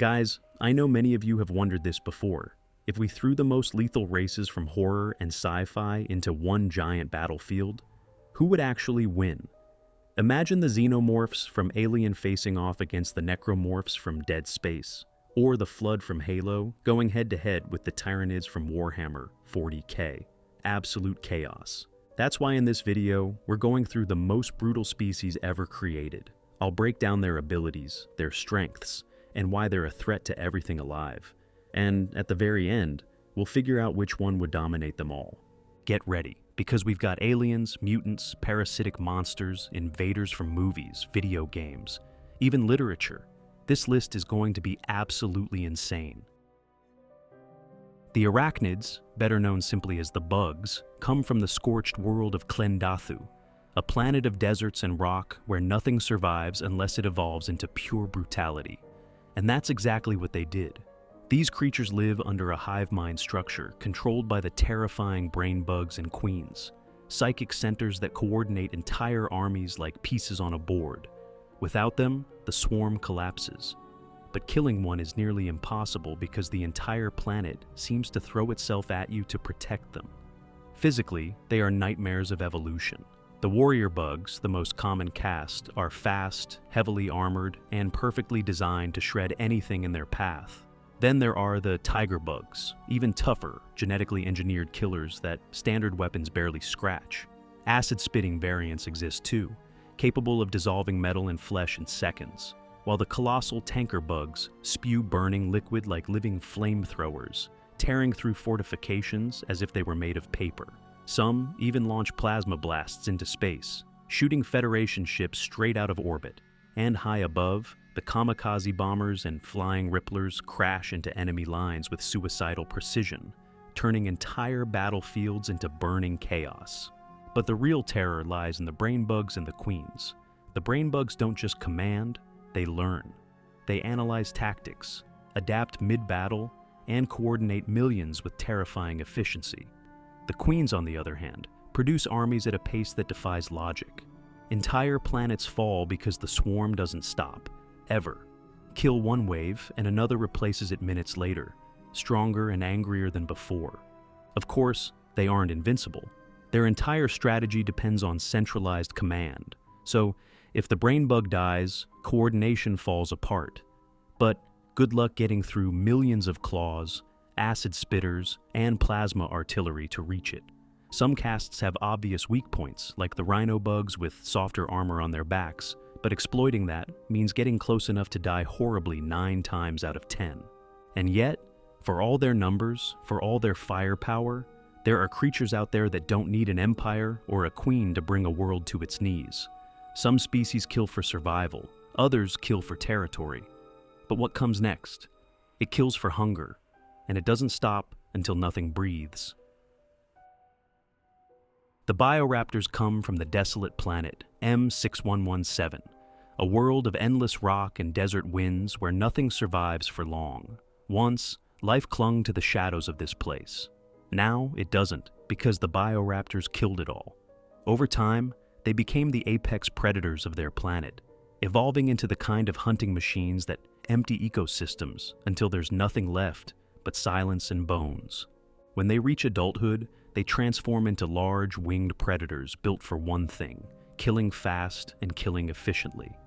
Guys, I know many of you have wondered this before. If we threw the most lethal races from horror and sci-fi into one giant battlefield, who would actually win? Imagine the Xenomorphs from Alien facing off against the Necromorphs from Dead Space, or the Flood from Halo going head-to-head with the Tyranids from Warhammer 40k. Absolute chaos. That's why in this video, we're going through the most brutal species ever created. I'll break down their abilities, their strengths, and why they're a threat to everything alive. And at the very end, we'll figure out which one would dominate them all. Get ready, because we've got aliens, mutants, parasitic monsters, invaders from movies, video games, even literature. This list is going to be absolutely insane. The Arachnids, better known simply as the bugs, come from the scorched world of Cthulhu, a planet of deserts and rock where nothing survives unless it evolves into pure brutality. And that's exactly what they did. These creatures live under a hive mind structure controlled by the terrifying brain bugs and queens, psychic centers that coordinate entire armies like pieces on a board. Without them, the swarm collapses. But killing one is nearly impossible because the entire planet seems to throw itself at you to protect them. Physically, they are nightmares of evolution. The warrior bugs, the most common caste, are fast, heavily armored, and perfectly designed to shred anything in their path. Then there are the tiger bugs, even tougher, genetically engineered killers that standard weapons barely scratch. Acid-spitting variants exist too, capable of dissolving metal and flesh in seconds, while the colossal tanker bugs spew burning liquid like living flamethrowers, tearing through fortifications as if they were made of paper. Some even launch plasma blasts into space, shooting Federation ships straight out of orbit. And high above, the kamikaze bombers and flying ripplers crash into enemy lines with suicidal precision, turning entire battlefields into burning chaos. But the real terror lies in the brain bugs and the queens. The brain bugs don't just command, they learn. They analyze tactics, adapt mid-battle, and coordinate millions with terrifying efficiency. The queens, on the other hand, produce armies at a pace that defies logic. Entire planets fall because the swarm doesn't stop, ever. Kill one wave, and another replaces it minutes later, stronger and angrier than before. Of course, they aren't invincible. Their entire strategy depends on centralized command. So, if the brain bug dies, coordination falls apart. But good luck getting through millions of claws, acid spitters, and plasma artillery to reach it. Some castes have obvious weak points, like the rhino bugs with softer armor on their backs, but exploiting that means getting close enough to die horribly 9 times out of 10. And yet, for all their numbers, for all their firepower, there are creatures out there that don't need an empire or a queen to bring a world to its knees. Some species kill for survival, others kill for territory. But what comes next? It kills for hunger, and it doesn't stop until nothing breathes. The Bioraptors come from the desolate planet M6117, a world of endless rock and desert winds where nothing survives for long. Once, life clung to the shadows of this place. Now it doesn't, because the Bioraptors killed it all. Over time, they became the apex predators of their planet, evolving into the kind of hunting machines that empty ecosystems until there's nothing left but silence and bones. When they reach adulthood, they transform into large, winged predators built for one thing: killing fast and killing efficiently.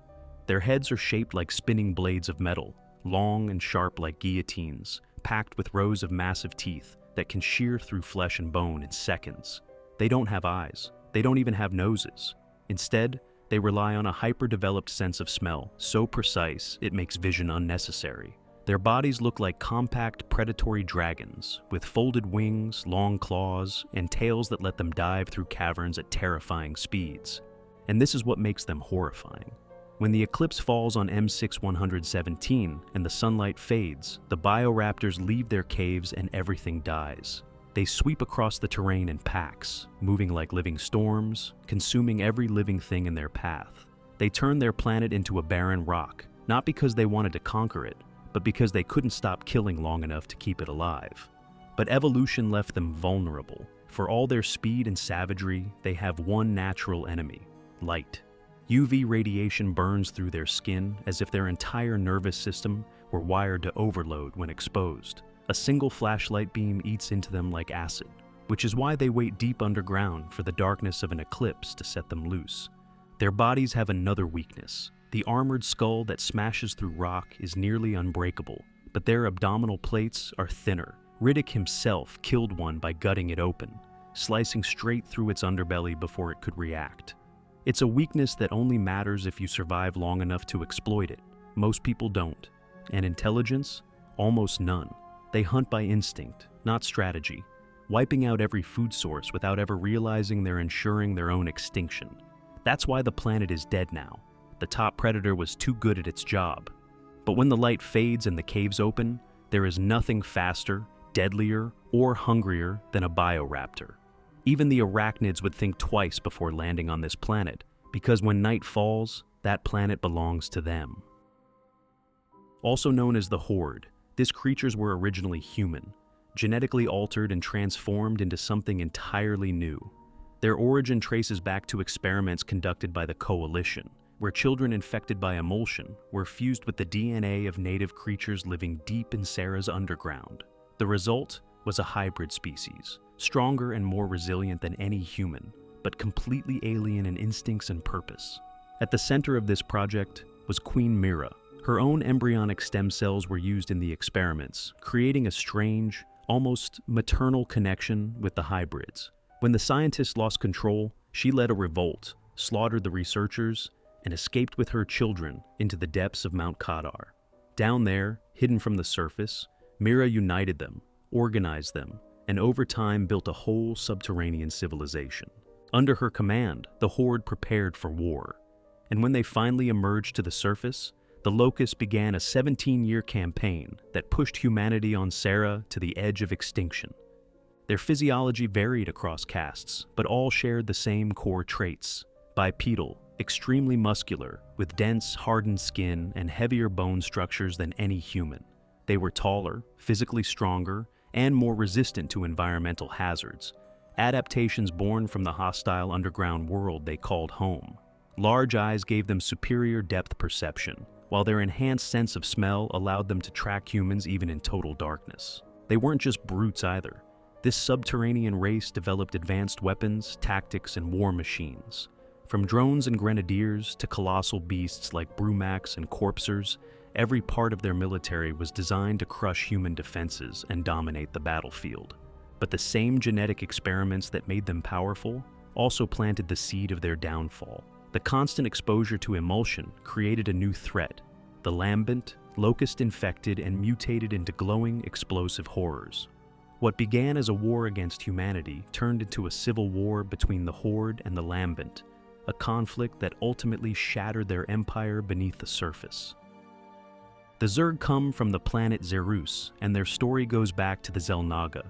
Their heads are shaped like spinning blades of metal, long and sharp like guillotines, packed with rows of massive teeth that can shear through flesh and bone in seconds. They don't have eyes. They don't even have noses. Instead, they rely on a hyper-developed sense of smell, so precise it makes vision unnecessary. Their bodies look like compact predatory dragons, with folded wings, long claws, and tails that let them dive through caverns at terrifying speeds. And this is what makes them horrifying. When the eclipse falls on M6117 and the sunlight fades, the Bioraptors leave their caves and everything dies. They sweep across the terrain in packs, moving like living storms, consuming every living thing in their path. They turn their planet into a barren rock, not because they wanted to conquer it, but because they couldn't stop killing long enough to keep it alive. But evolution left them vulnerable. For all their speed and savagery, they have one natural enemy: light. UV radiation burns through their skin as if their entire nervous system were were wired to overload when exposed. A single flashlight beam eats into them like acid, which is why they wait deep underground for the darkness of an eclipse to set them loose. Their bodies have another weakness. The armored skull that smashes through rock is nearly unbreakable, but their abdominal plates are thinner. Riddick himself killed one by gutting it open, slicing straight through its underbelly before it could react. It's a weakness that only matters if you survive long enough to exploit it. Most people don't. And intelligence? Almost none. They hunt by instinct, not strategy, wiping out every food source without ever realizing they're ensuring their own extinction. That's why the planet is dead now. The top predator was too good at its job. But when the light fades and the caves open, there is nothing faster, deadlier, or hungrier than a Bioraptor. Even the Arachnids would think twice before landing on this planet, because when night falls, that planet belongs to them. Also known as the Horde, these creatures were originally human, genetically altered and transformed into something entirely new. Their origin traces back to experiments conducted by the Coalition, where children infected by emulsion were fused with the DNA of native creatures living deep in Sarah's underground. The result was a hybrid species, stronger and more resilient than any human, but completely alien in instincts and purpose. At the center of this project was Queen Mira. Her own embryonic stem cells were used in the experiments, creating a strange, almost maternal connection with the hybrids. When the scientists lost control, she led a revolt, slaughtered the researchers, and escaped with her children into the depths of Mount Kadar. Down there, hidden from the surface, Mira united them, organized them, and over time built a whole subterranean civilization. Under her command, the Horde prepared for war. And when they finally emerged to the surface, the Locust began a 17-year campaign that pushed humanity on Sarah to the edge of extinction. Their physiology varied across castes, but all shared the same core traits: bipedal, extremely muscular, with dense, hardened skin and heavier bone structures than any human. They were taller, physically stronger, and more resistant to environmental hazards, adaptations born from the hostile underground world they called home. Large eyes gave them superior depth perception, while their enhanced sense of smell allowed them to track humans even in total darkness. They weren't just brutes either. This subterranean race developed advanced weapons, tactics, and war machines. From drones and grenadiers to colossal beasts like brumacs and corpsers, every part of their military was designed to crush human defenses and dominate the battlefield. But the same genetic experiments that made them powerful also planted the seed of their downfall. The constant exposure to emulsion created a new threat. The lambent, locust-infected, and mutated into glowing, explosive horrors. What began as a war against humanity turned into a civil war between the Horde and the lambent, a conflict that ultimately shattered their empire beneath the surface. The Zerg come from the planet Zerus, and their story goes back to the Xel'Naga,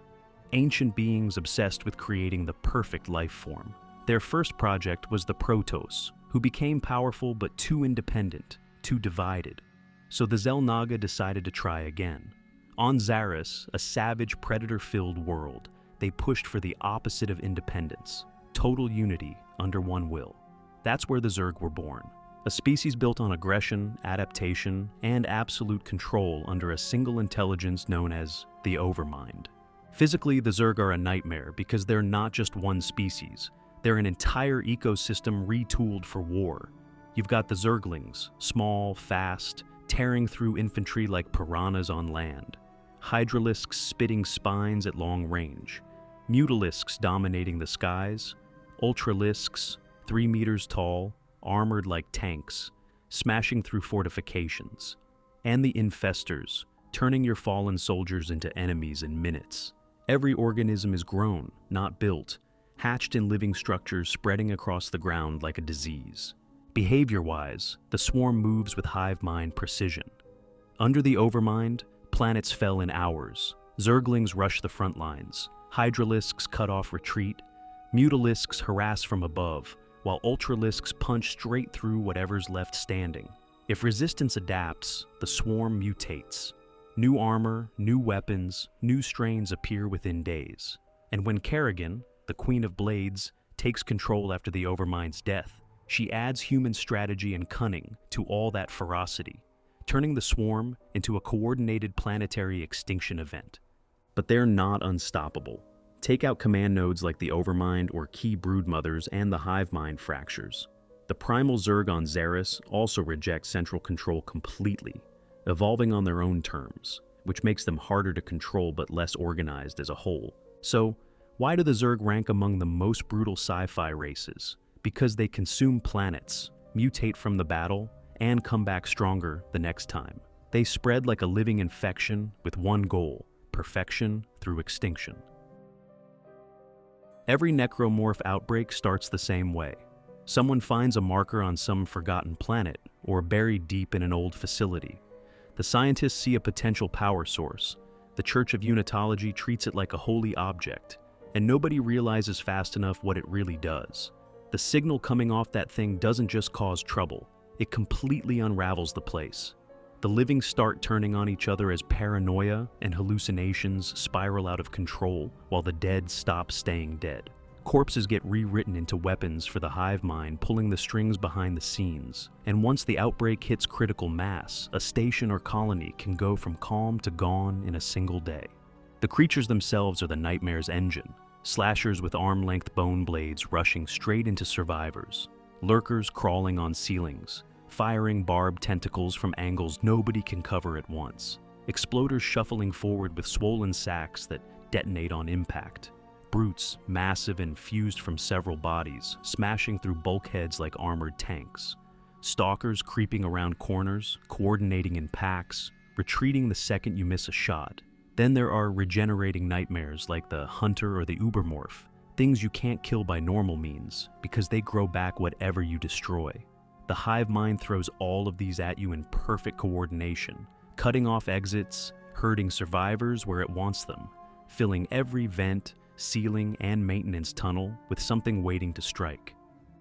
ancient beings obsessed with creating the perfect life form. Their first project was the Protoss, who became powerful but too independent, too divided. So the Xel'Naga decided to try again. On Xaris, a savage, predator-filled world, they pushed for the opposite of independence, total unity under one will. That's where the Zerg were born, a species built on aggression, adaptation, and absolute control under a single intelligence known as the Overmind. Physically, the Zerg are a nightmare because they're not just one species. They're an entire ecosystem retooled for war. You've got the Zerglings, small, fast, tearing through infantry like piranhas on land. Hydralisks spitting spines at long range. Mutalisks dominating the skies. Ultralisks, 3 meters tall, armored like tanks, smashing through fortifications. And the Infestors, turning your fallen soldiers into enemies in minutes. Every organism is grown, not built, hatched in living structures spreading across the ground like a disease. Behavior-wise, the swarm moves with hive mind precision. Under the Overmind, planets fell in hours. Zerglings rush the front lines. Hydralisks cut off retreat. Mutalisks harass from above, while Ultralisks punch straight through whatever's left standing. If resistance adapts, the swarm mutates. New armor, new weapons, new strains appear within days. And when Kerrigan, the Queen of Blades, takes control after the Overmind's death, she adds human strategy and cunning to all that ferocity. turning the swarm into a coordinated planetary extinction event. But they're not unstoppable. Take out command nodes like the Overmind or key broodmothers and the Hivemind fractures. The primal Zerg on Xeris also reject central control completely, evolving on their own terms, which makes them harder to control but less organized as a whole. So, why do the Zerg rank among the most brutal sci-fi races? Because they consume planets, mutate from the battle, and come back stronger the next time. They spread like a living infection with one goal: perfection through extinction. Every necromorph outbreak starts the same way. Someone finds a marker on some forgotten planet or buried deep in an old facility. The scientists see a potential power source. The Church of Unitology treats it like a holy object, and nobody realizes fast enough what it really does. The signal coming off that thing doesn't just cause trouble, it completely unravels the place. The living start turning on each other as paranoia and hallucinations spiral out of control, while the dead stop staying dead. Corpses get rewritten into weapons for the hive mind, pulling the strings behind the scenes. And once the outbreak hits critical mass, a station or colony can go from calm to gone in a single day. The creatures themselves are the nightmare's engine. Slashers with arm-length bone blades rushing straight into survivors. Lurkers crawling on ceilings, firing barbed tentacles from angles nobody can cover at once. Exploders shuffling forward with swollen sacks that detonate on impact. Brutes, massive and fused from several bodies, smashing through bulkheads like armored tanks. Stalkers creeping around corners, coordinating in packs, retreating the second you miss a shot. Then there are regenerating nightmares like the Hunter or the Ubermorph, things you can't kill by normal means, because they grow back whatever you destroy. The hive mind throws all of these at you in perfect coordination, cutting off exits, herding survivors where it wants them, filling every vent, ceiling, and maintenance tunnel with something waiting to strike.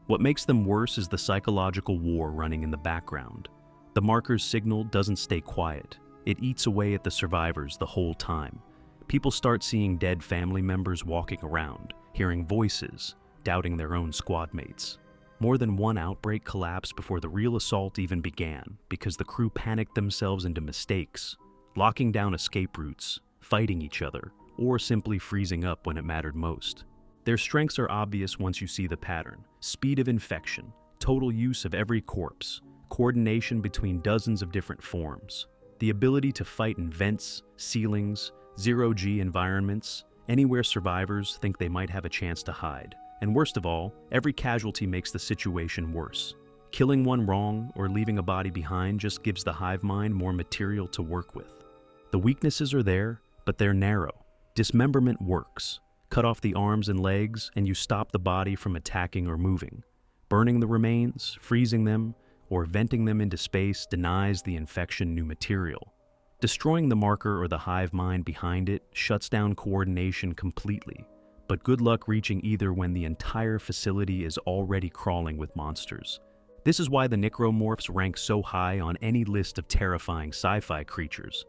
What makes them worse is the psychological war running in the background. The marker's signal doesn't stay quiet. It eats away at the survivors the whole time. People start seeing dead family members walking around, hearing voices, doubting their own squad mates. More than one outbreak collapsed before the real assault even began because the crew panicked themselves into mistakes, locking down escape routes, fighting each other, or simply freezing up when it mattered most. Their strengths are obvious once you see the pattern: speed of infection, total use of every corpse, coordination between dozens of different forms, the ability to fight in vents, ceilings, zero-G environments, anywhere survivors think they might have a chance to hide. And worst of all, every casualty makes the situation worse. Killing one wrong or leaving a body behind just gives the hive mind more material to work with. The weaknesses are there, but they're narrow. Dismemberment works. Cut off the arms and legs, and you stop the body from attacking or moving. Burning the remains, freezing them, or venting them into space denies the infection new material. Destroying the marker or the hive mind behind it shuts down coordination completely, but good luck reaching either when the entire facility is already crawling with monsters. This is why the Necromorphs rank so high on any list of terrifying sci-fi creatures.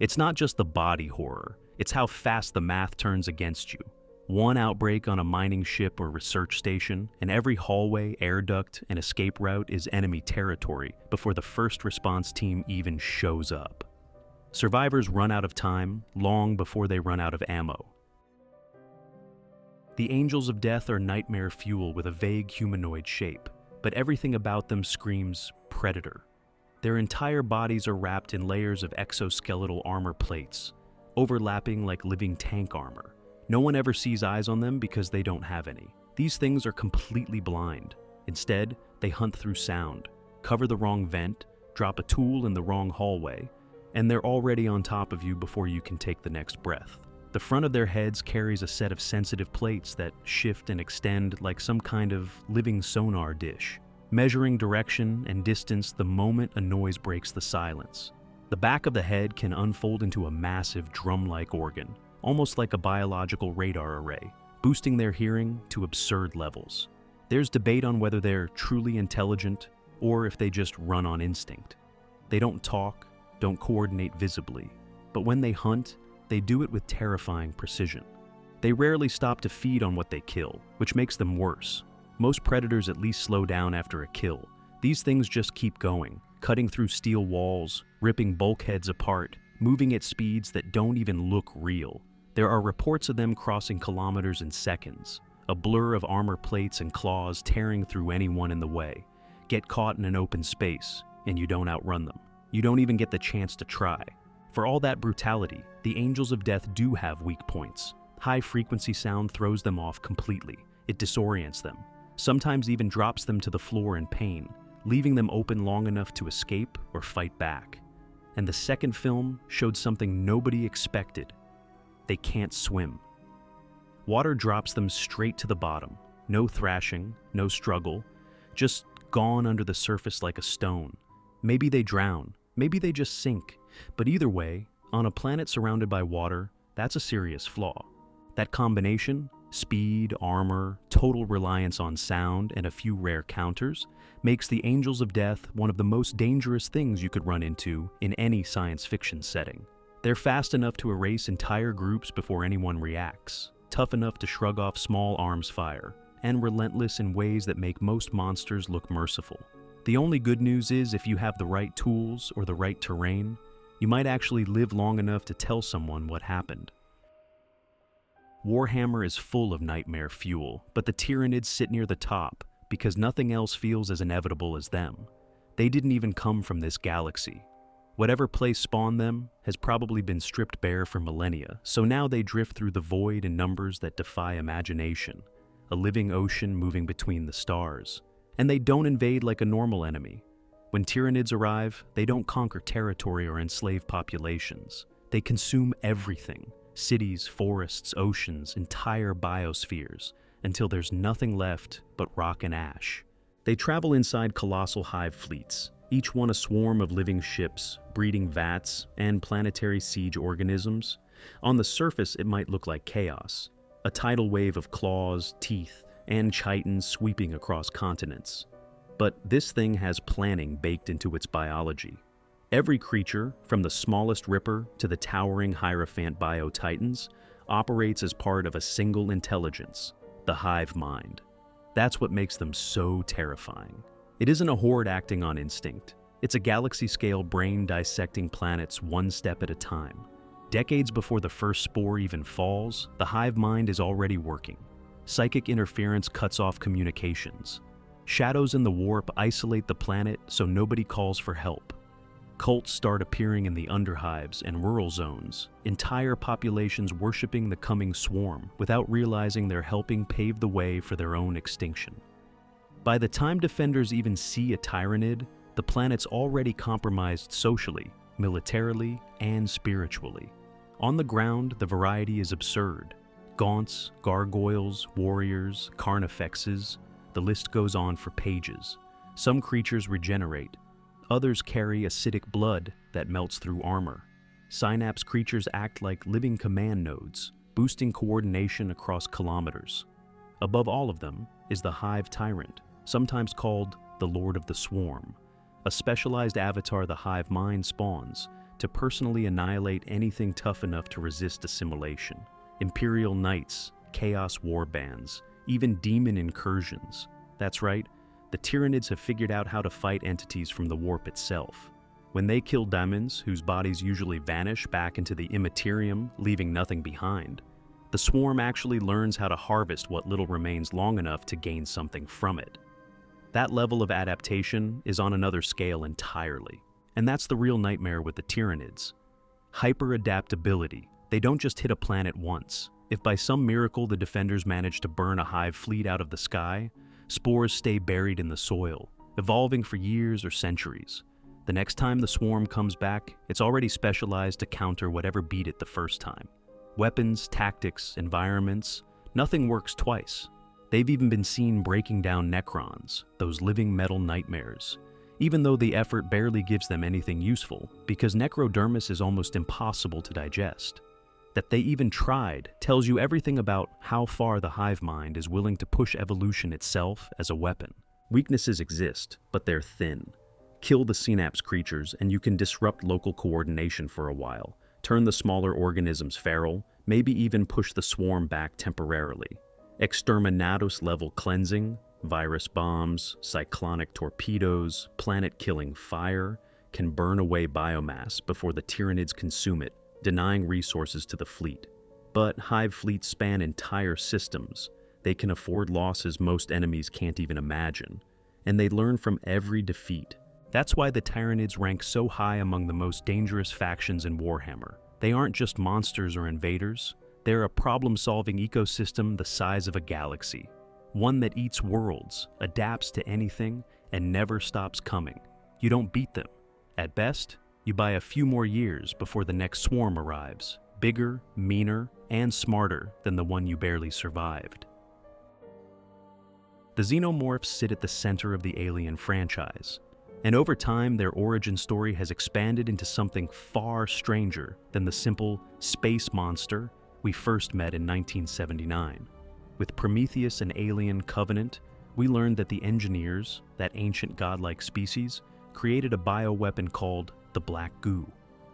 It's not just the body horror, it's how fast the math turns against you. One outbreak on a mining ship or research station, and every hallway, air duct, and escape route is enemy territory before the first response team even shows up. Survivors run out of time long before they run out of ammo. The Angels of Death are nightmare fuel with a vague humanoid shape, but everything about them screams predator. Their entire bodies are wrapped in layers of exoskeletal armor plates, overlapping like living tank armor. No one ever sees eyes on them because they don't have any. These things are completely blind. Instead, they hunt through sound, cover the wrong vent, drop a tool in the wrong hallway, and they're already on top of you before you can take the next breath. The front of their heads carries a set of sensitive plates that shift and extend like some kind of living sonar dish, measuring direction and distance the moment a noise breaks the silence. The back of the head can unfold into a massive drum-like organ, almost like a biological radar array, boosting their hearing to absurd levels. There's debate on whether they're truly intelligent or if they just run on instinct. They don't talk, don't coordinate visibly, but when they hunt, they do it with terrifying precision. They rarely stop to feed on what they kill, which makes them worse. Most predators at least slow down after a kill. These things just keep going, cutting through steel walls, ripping bulkheads apart, moving at speeds that don't even look real. There are reports of them crossing kilometers in seconds, a blur of armor plates and claws tearing through anyone in the way. Get caught in an open space, and you don't outrun them. You don't even get the chance to try. For all that brutality, the Angels of Death do have weak points. High-frequency sound throws them off completely. It disorients them, sometimes even drops them to the floor in pain, leaving them open long enough to escape or fight back. And the second film showed something nobody expected. They can't swim. Water drops them straight to the bottom. No thrashing, no struggle, just gone under the surface like a stone. Maybe they drown, maybe they just sink, but either way, on a planet surrounded by water, that's a serious flaw. That combination, speed, armor, total reliance on sound, and a few rare counters, makes the Angels of Death one of the most dangerous things you could run into in any science fiction setting. They're fast enough to erase entire groups before anyone reacts, tough enough to shrug off small arms fire, and relentless in ways that make most monsters look merciful. The only good news is if you have the right tools or the right terrain, you might actually live long enough to tell someone what happened. Warhammer is full of nightmare fuel, but the Tyranids sit near the top because nothing else feels as inevitable as them. They didn't even come from this galaxy. Whatever place spawned them has probably been stripped bare for millennia, so now they drift through the void in numbers that defy imagination, a living ocean moving between the stars. And they don't invade like a normal enemy. When Tyranids arrive, they don't conquer territory or enslave populations. They consume everything: cities, forests, oceans, entire biospheres, until there's nothing left but rock and ash. They travel inside colossal hive fleets, each one a swarm of living ships, breeding vats, and planetary siege organisms. On the surface, it might look like chaos, a tidal wave of claws, teeth, and chitons sweeping across continents. But this thing has planning baked into its biology. Every creature, from the smallest ripper to the towering Hierophant bio-titans, operates as part of a single intelligence, the hive mind. That's what makes them so terrifying. It isn't a horde acting on instinct. It's a galaxy-scale brain dissecting planets one step at a time. Decades before the first spore even falls, the hive mind is already working. Psychic interference cuts off communications. Shadows in the warp isolate the planet so nobody calls for help. Cults start appearing in the underhives and rural zones, entire populations worshipping the coming swarm without realizing they're helping pave the way for their own extinction. By the time defenders even see a Tyranid, the planet's already compromised socially, militarily, and spiritually. On the ground, the variety is absurd. Gaunts, gargoyles, warriors, carnifexes, the list goes on for pages. Some creatures regenerate. Others carry acidic blood that melts through armor. Synapse creatures act like living command nodes, boosting coordination across kilometers. Above all of them is the Hive Tyrant, sometimes called the Lord of the Swarm, a specialized avatar the Hive Mind spawns to personally annihilate anything tough enough to resist assimilation. Imperial Knights, Chaos War Bands, even demon incursions. That's right, the Tyranids have figured out how to fight entities from the warp itself. When they kill demons, whose bodies usually vanish back into the immaterium, leaving nothing behind, the swarm actually learns how to harvest what little remains long enough to gain something from it. That level of adaptation is on another scale entirely, and that's the real nightmare with the Tyranids. Hyper-adaptability. They don't just hit a planet once. If by some miracle the defenders manage to burn a hive fleet out of the sky, spores stay buried in the soil, evolving for years or centuries. The next time the swarm comes back, it's already specialized to counter whatever beat it the first time. Weapons, tactics, environments, nothing works twice. They've even been seen breaking down Necrons, those living metal nightmares, even though the effort barely gives them anything useful, because necrodermis is almost impossible to digest. That they even tried tells you everything about how far the hive mind is willing to push evolution itself as a weapon. Weaknesses exist, but they're thin. Kill the synapse creatures and you can disrupt local coordination for a while, turn the smaller organisms feral, maybe even push the swarm back temporarily. Exterminatus level cleansing, Virus bombs, cyclonic torpedoes, planet-killing fire can burn away biomass before the Tyranids consume it, denying resources to the fleet. But hive fleets span entire systems. They can afford losses most enemies can't even imagine, and they learn from every defeat. That's why the Tyranids rank so high among the most dangerous factions in Warhammer. They aren't just monsters or invaders, they're a problem-solving ecosystem the size of a galaxy. One that eats worlds, adapts to anything, and never stops coming. You don't beat them. At best, you buy a few more years before the next swarm arrives, bigger, meaner, and smarter than the one you barely survived. The Xenomorphs sit at the center of the Alien franchise, and over time their origin story has expanded into something far stranger than the simple space monster we first met in 1979. With Prometheus and Alien Covenant, we learned that the engineers, that ancient godlike species, created a bioweapon called the Black Goo.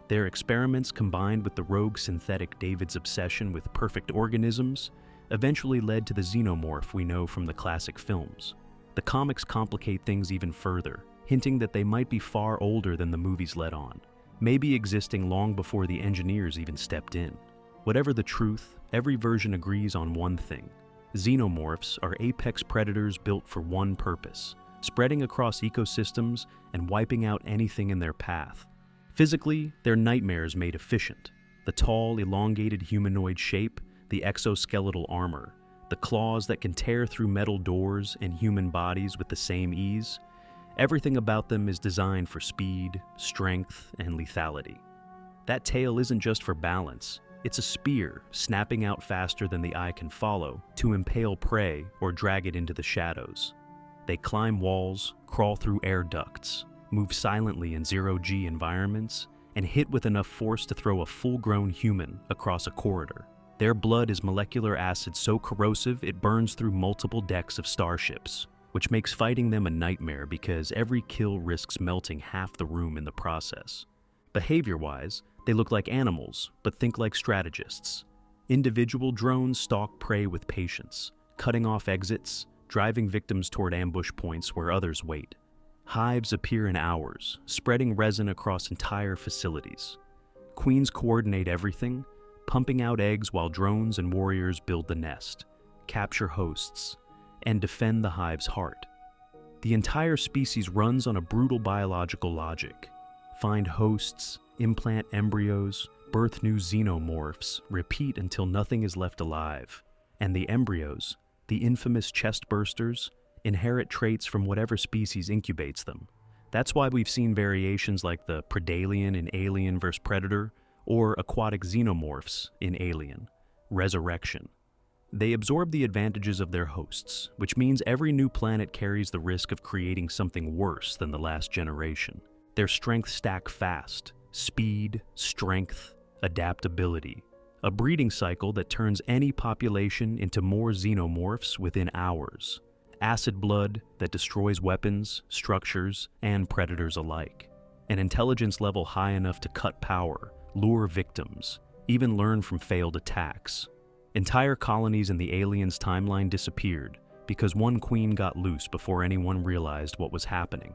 Their experiments, combined with the rogue synthetic David's obsession with perfect organisms, eventually led to the Xenomorph we know from the classic films. The comics complicate things even further, hinting that they might be far older than the movies let on, maybe existing long before the engineers even stepped in. Whatever the truth, every version agrees on one thing. Xenomorphs are apex predators built for one purpose: spreading across ecosystems and wiping out anything in their path. Physically, they're nightmares made efficient. The tall, elongated humanoid shape, the exoskeletal armor, the claws that can tear through metal doors and human bodies with the same ease. Everything about them is designed for speed, strength, and lethality. That tail isn't just for balance. It's a spear, snapping out faster than the eye can follow, to impale prey or drag it into the shadows. They climb walls, crawl through air ducts, move silently in zero-G environments, and hit with enough force to throw a full-grown human across a corridor. Their blood is molecular acid so corrosive it burns through multiple decks of starships, which makes fighting them a nightmare because every kill risks melting half the room in the process. Behavior-wise, they look like animals, but think like strategists. Individual drones stalk prey with patience, cutting off exits, driving victims toward ambush points where others wait. Hives appear in hours, spreading resin across entire facilities. Queens coordinate everything, pumping out eggs while drones and warriors build the nest, capture hosts, and defend the hive's heart. The entire species runs on a brutal biological logic. Find hosts, implant embryos, birth new xenomorphs, repeat until nothing is left alive. And the embryos, the infamous chest bursters, inherit traits from whatever species incubates them. That's why we've seen variations like the Predalien in Alien vs. Predator, or aquatic xenomorphs in Alien, Resurrection. They absorb the advantages of their hosts, which means every new planet carries the risk of creating something worse than the last generation. Their strengths stack fast: speed, strength, adaptability. A breeding cycle that turns any population into more xenomorphs within hours. Acid blood that destroys weapons, structures, and predators alike. An intelligence level high enough to cut power, lure victims, even learn from failed attacks. Entire colonies in the Aliens timeline disappeared because one queen got loose before anyone realized what was happening.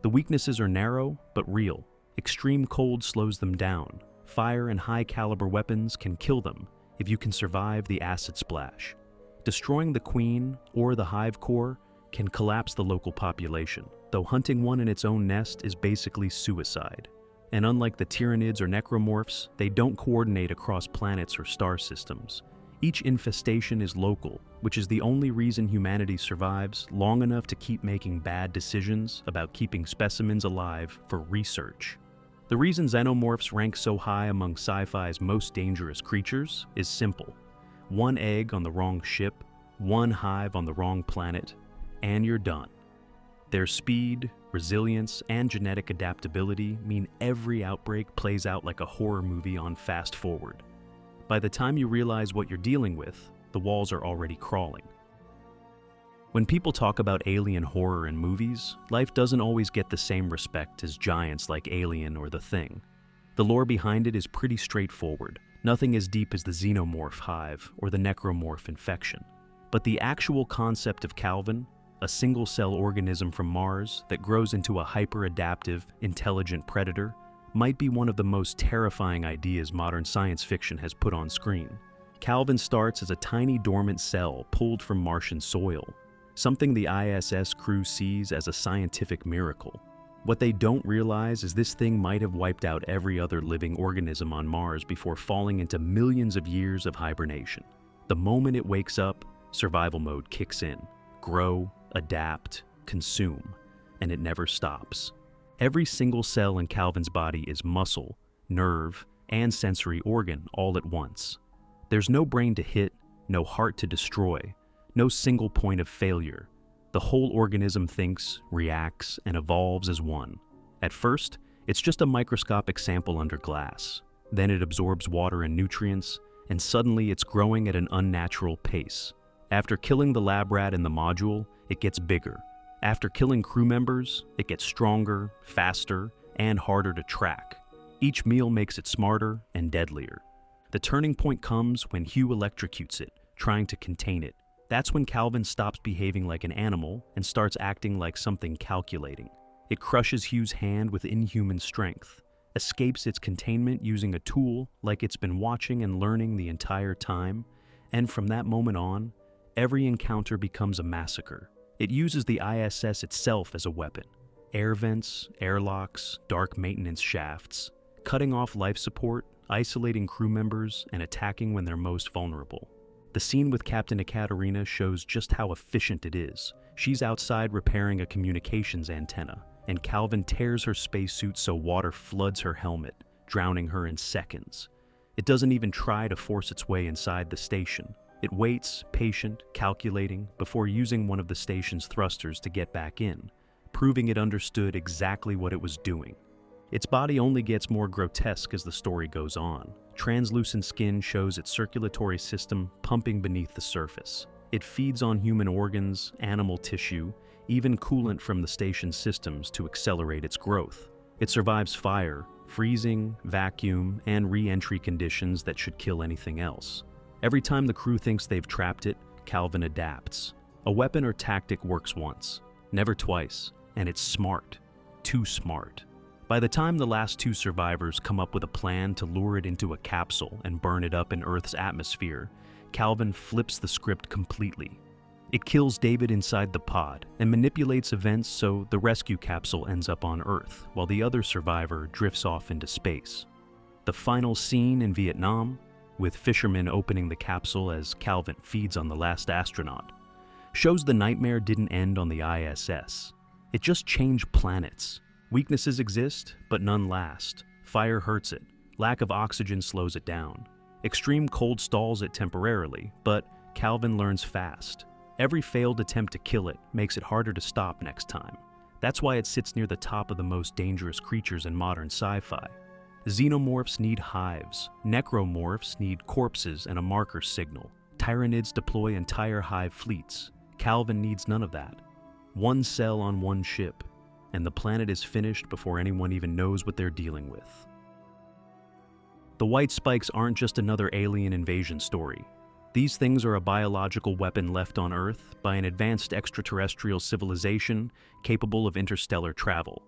The weaknesses are narrow, but real. Extreme cold slows them down. Fire and high-caliber weapons can kill them if you can survive the acid splash. Destroying the queen or the hive core can collapse the local population, though hunting one in its own nest is basically suicide. And unlike the Tyranids or Necromorphs, they don't coordinate across planets or star systems. Each infestation is local, which is the only reason humanity survives long enough to keep making bad decisions about keeping specimens alive for research. The reason Xenomorphs rank so high among sci-fi's most dangerous creatures is simple. One egg on the wrong ship, one hive on the wrong planet, and you're done. Their speed, resilience, and genetic adaptability mean every outbreak plays out like a horror movie on fast forward. By the time you realize what you're dealing with, the walls are already crawling. When people talk about alien horror in movies, life doesn't always get the same respect as giants like Alien or The Thing. The lore behind it is pretty straightforward, nothing as deep as the Xenomorph hive or the Necromorph infection. But the actual concept of Calvin, a single-cell organism from Mars that grows into a hyper-adaptive, intelligent predator, might be one of the most terrifying ideas modern science fiction has put on screen. Calvin starts as a tiny dormant cell pulled from Martian soil, something the ISS crew sees as a scientific miracle. What they don't realize is this thing might have wiped out every other living organism on Mars before falling into millions of years of hibernation. The moment it wakes up, survival mode kicks in. Grow, adapt, consume, and it never stops. Every single cell in Calvin's body is muscle, nerve, and sensory organ all at once. There's no brain to hit, no heart to destroy, no single point of failure. The whole organism thinks, reacts, and evolves as one. At first, it's just a microscopic sample under glass. Then it absorbs water and nutrients, and suddenly it's growing at an unnatural pace. After killing the lab rat in the module, it gets bigger. After killing crew members, it gets stronger, faster, and harder to track. Each meal makes it smarter and deadlier. The turning point comes when Hugh electrocutes it, trying to contain it. That's when Calvin stops behaving like an animal and starts acting like something calculating. It crushes Hugh's hand with inhuman strength, escapes its containment using a tool like it's been watching and learning the entire time, and from that moment on, every encounter becomes a massacre. It uses the ISS itself as a weapon. Air vents, airlocks, dark maintenance shafts, cutting off life support, isolating crew members, and attacking when they're most vulnerable. The scene with Captain Ekaterina shows just how efficient it is. She's outside repairing a communications antenna, and Calvin tears her spacesuit so water floods her helmet, drowning her in seconds. It doesn't even try to force its way inside the station. It waits, patient, calculating, before using one of the station's thrusters to get back in, proving it understood exactly what it was doing. Its body only gets more grotesque as the story goes on. Translucent skin shows its circulatory system pumping beneath the surface. It feeds on human organs, animal tissue, even coolant from the station's systems to accelerate its growth. It survives fire, freezing, vacuum, and re-entry conditions that should kill anything else. Every time the crew thinks they've trapped it, Calvin adapts. A weapon or tactic works once, never twice, and it's smart. Too smart. By the time the last two survivors come up with a plan to lure it into a capsule and burn it up in Earth's atmosphere, Calvin flips the script completely. It kills David inside the pod and manipulates events so the rescue capsule ends up on Earth, while the other survivor drifts off into space. The final scene in Vietnam, with fishermen opening the capsule as Calvin feeds on the last astronaut, shows the nightmare didn't end on the ISS. It just changed planets. Weaknesses exist, but none last. Fire hurts it. Lack of oxygen slows it down. Extreme cold stalls it temporarily, but Calvin learns fast. Every failed attempt to kill it makes it harder to stop next time. That's why it sits near the top of the most dangerous creatures in modern sci-fi. Xenomorphs need hives. Necromorphs need corpses and a marker signal. Tyranids deploy entire hive fleets. Calvin needs none of that. One cell on one ship, and the planet is finished before anyone even knows what they're dealing with. The white spikes aren't just another alien invasion story. These things are a biological weapon left on Earth by an advanced extraterrestrial civilization capable of interstellar travel.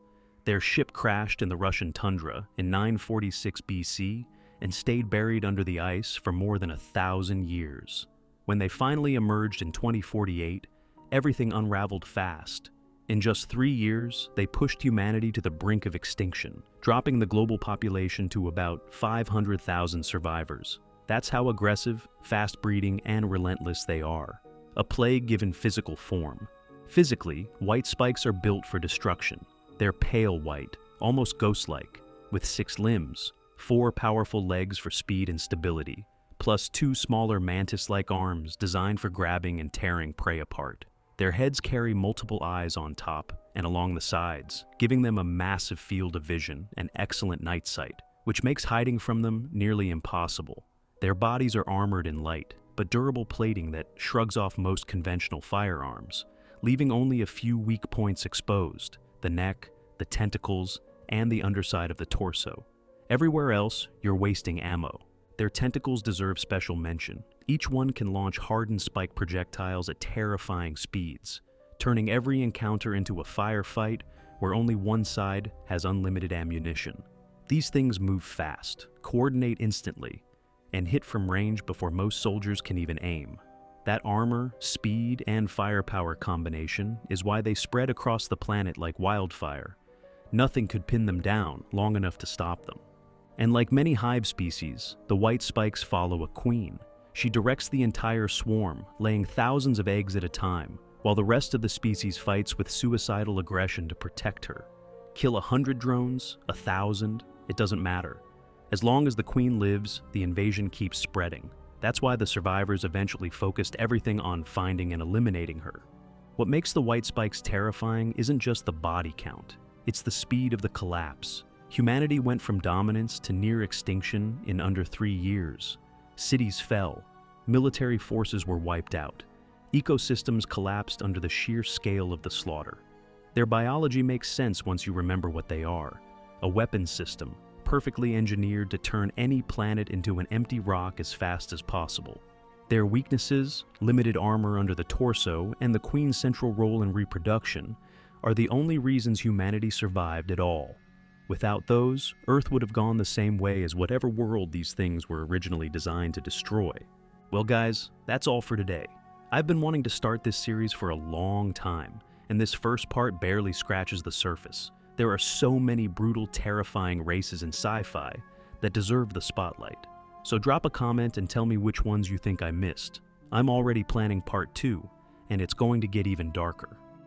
Their ship crashed in the Russian tundra in 946 BC and stayed buried under the ice for more than 1,000 years. When they finally emerged in 2048, everything unraveled fast. In just 3 years, they pushed humanity to the brink of extinction, dropping the global population to about 500,000 survivors. That's how aggressive, fast-breeding, and relentless they are. A plague given physical form. Physically, white spikes are built for destruction. They're pale white, almost ghost-like, with 6 limbs, 4 powerful legs for speed and stability, plus 2 smaller mantis-like arms designed for grabbing and tearing prey apart. Their heads carry multiple eyes on top and along the sides, giving them a massive field of vision and excellent night sight, which makes hiding from them nearly impossible. Their bodies are armored in light, but durable plating that shrugs off most conventional firearms, leaving only a few weak points exposed: the neck, the tentacles, and the underside of the torso. Everywhere else, you're wasting ammo. Their tentacles deserve special mention. Each one can launch hardened spike projectiles at terrifying speeds. turning every encounter into a firefight where only one side has unlimited ammunition. These things move fast, coordinate instantly, and hit from range before most soldiers can even aim. That armor, speed, and firepower combination is why they spread across the planet like wildfire. Nothing could pin them down long enough to stop them. And like many hive species, the white spikes follow a queen. She directs the entire swarm, laying thousands of eggs at a time, while the rest of the species fights with suicidal aggression to protect her. Kill 100 drones, 1,000, it doesn't matter. As long as the queen lives, the invasion keeps spreading. That's why the survivors eventually focused everything on finding and eliminating her. What makes the white spikes terrifying isn't just the body count, it's the speed of the collapse. Humanity went from dominance to near extinction in under 3 years. Cities fell, military forces were wiped out, ecosystems collapsed under the sheer scale of the slaughter. Their biology makes sense once you remember what they are: a weapons system, perfectly engineered to turn any planet into an empty rock as fast as possible. Their weaknesses, limited armor under the torso, and the queen's central role in reproduction, are the only reasons humanity survived at all. Without those, Earth would have gone the same way as whatever world these things were originally designed to destroy. Well guys, that's all for today. I've been wanting to start this series for a long time, and this first part barely scratches the surface. There are so many brutal, terrifying races in sci-fi that deserve the spotlight. So drop a comment and tell me which ones you think I missed. I'm already planning part 2, and it's going to get even darker.